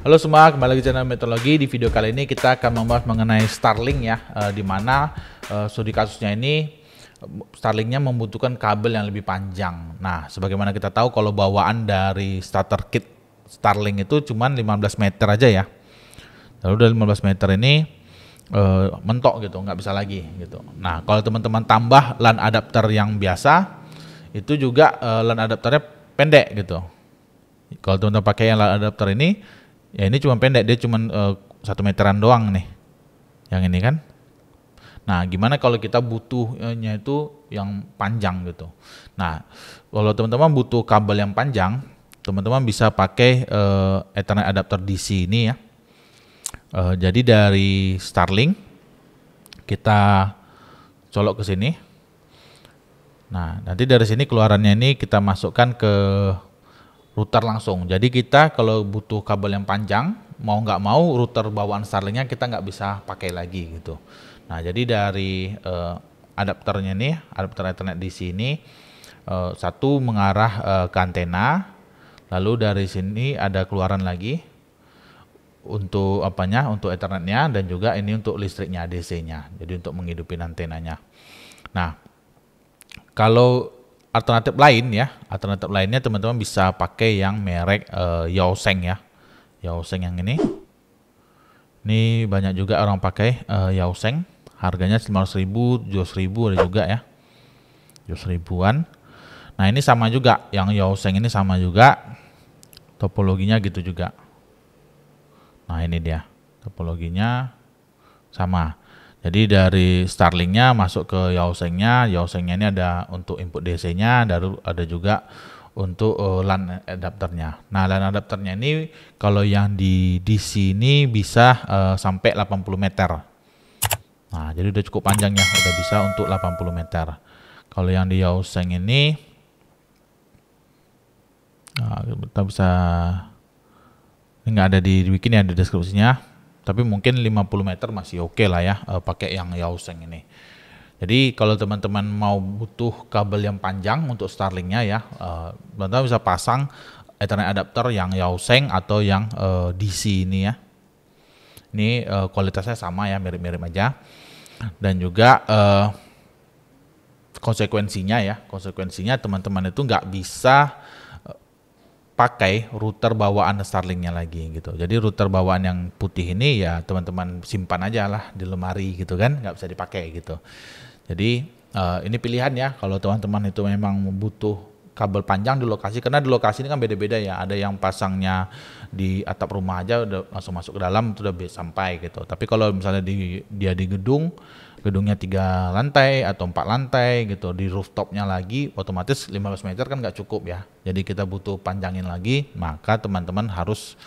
Halo semua, kembali lagi di channel Meteorologi. Di video kali ini kita akan membahas mengenai Starlink ya, di mana studi kasusnya ini Starlinknya membutuhkan kabel yang lebih panjang. Nah, sebagaimana kita tahu kalau bawaan dari starter kit Starlink itu cuma 15 meter aja ya. Lalu dari 15 meter ini mentok gitu, nggak bisa lagi gitu. Nah, kalau teman-teman tambah LAN adapter yang biasa, itu juga LAN adapternya pendek gitu. Kalau teman-teman pakai yang LAN adapter ini, ya ini cuma pendek, dia cuma 1 meteran doang nih, yang ini kan. Nah, gimana kalau kita butuhnya itu yang panjang gitu. Nah, kalau teman-teman butuh kabel yang panjang, teman-teman bisa pakai Ethernet adapter DC ini ya. Jadi dari Starlink kita colok ke sini. Nah, nanti dari sini keluarannya ini kita masukkan ke router langsung. Jadi kita kalau butuh kabel yang panjang, mau nggak mau router bawaan Starlinknya kita nggak bisa pakai lagi gitu. Nah, jadi dari adapternya nih, adapter Ethernet DC ini satu mengarah ke antena, lalu dari sini ada keluaran lagi untuk apanya, untuk Ethernetnya, dan juga ini untuk listriknya DC-nya. Jadi untuk menghidupin antenanya. Nah, kalau alternatif lain ya, alternatif lainnya teman-teman bisa pakai yang merek Yaoseng ya. Yaoseng yang ini. Ini banyak juga orang pakai Yaoseng. Harganya 500.000, 700.000 ada juga ya. 700.000-an. Nah, ini sama juga, yang Yaoseng ini sama juga. Topologinya gitu juga. Nah, ini dia. Topologinya sama. Jadi dari Starlinknya masuk ke Yaosengnya. Yaosengnya ini ada untuk input DC-nya, ada juga untuk LAN adapternya. Nah, LAN adapternya ini kalau yang di DC ini bisa sampai 80 meter. Nah, jadi udah cukup panjangnya, udah bisa untuk 80 meter. Kalau yang di Yaoseng ini, nah, kita bisa, ini nggak ada di bikin ya di deskripsinya. Tapi mungkin 50 meter masih oke lah ya pakai yang Yaoseng ini. Jadi kalau teman-teman mau butuh kabel yang panjang untuk Starlinknya ya, teman-teman bisa pasang Ethernet adapter yang Yaoseng atau yang DC ini ya. Ini kualitasnya sama ya, mirip-mirip aja. Dan juga konsekuensinya teman-teman itu nggak bisa pakai router bawaan Starlinknya lagi gitu. Jadi router bawaan yang putih ini ya teman-teman simpan aja lah di lemari gitu kan, nggak bisa dipakai gitu. Jadi ini pilihan ya kalau teman-teman itu memang butuh kabel panjang di lokasi, karena di lokasi ini kan beda-beda ya. Ada yang pasangnya di atap rumah aja udah langsung masuk ke dalam, itu udah sampai gitu. Tapi kalau misalnya dia di gedungnya 3 lantai atau 4 lantai gitu, di rooftopnya lagi, otomatis 15 meter kan nggak cukup ya. Jadi kita butuh panjangin lagi, maka teman-teman harus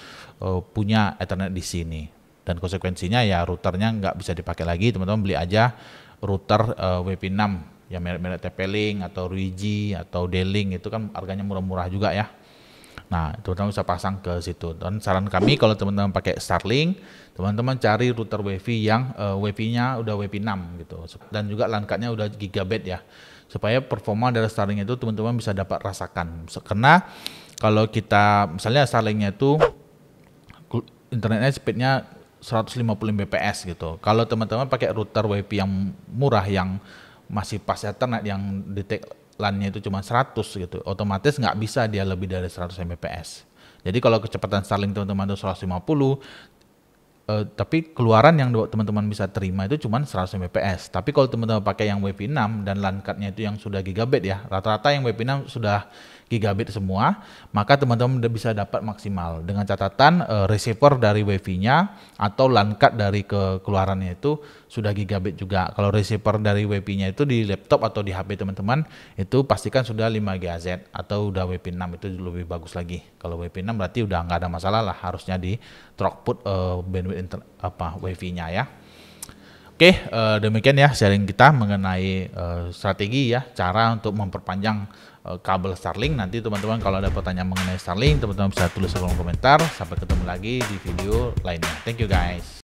punya Ethernet di sini. Dan konsekuensinya ya routernya nggak bisa dipakai lagi, teman-teman beli aja router WP6 ya, merek TP-Link atau Ruiji atau D-Link, itu kan harganya murah-murah juga ya. Nah, teman-teman bisa pasang ke situ. Dan saran kami kalau teman-teman pakai Starlink, teman-teman cari router WiFi yang WiFi-nya udah WP6 gitu. Dan juga LAN card-nya udah gigabit ya. Supaya performa dari Starlink itu teman-teman bisa dapat rasakan. Karena kalau kita misalnya Starlink-nya itu internetnya speed-nya 150 Mbps gitu. Kalau teman-teman pakai router WiFi yang murah yang masih pas Ethernet yang detect LAN-nya itu cuma 100 gitu, otomatis nggak bisa dia lebih dari 100 Mbps. Jadi kalau kecepatan Starlink teman-teman itu 150, tapi keluaran yang teman-teman bisa terima itu cuma 100 Mbps. Tapi kalau teman-teman pakai yang WiFi6 dan LAN card-nya itu yang sudah gigabit ya, rata-rata yang WiFi6 sudah gigabit semua, maka teman-teman udah bisa dapat maksimal. Dengan catatan receiver dari WiFi-nya atau LAN card dari keluarannya itu sudah gigabit juga. Kalau receiver dari WiFi-nya itu di laptop atau di HP teman-teman itu pastikan sudah 5 GHz atau udah WiFi6, itu lebih bagus lagi. Kalau WiFi6 berarti udah nggak ada masalah lah, harusnya di throughput bandwidth WiFi-nya ya. Oke, demikian ya sharing kita mengenai strategi ya, cara untuk memperpanjang kabel Starlink. Nanti teman-teman kalau ada pertanyaan mengenai Starlink, teman-teman bisa tulis di kolom komentar. Sampai ketemu lagi di video lainnya. Thank you guys.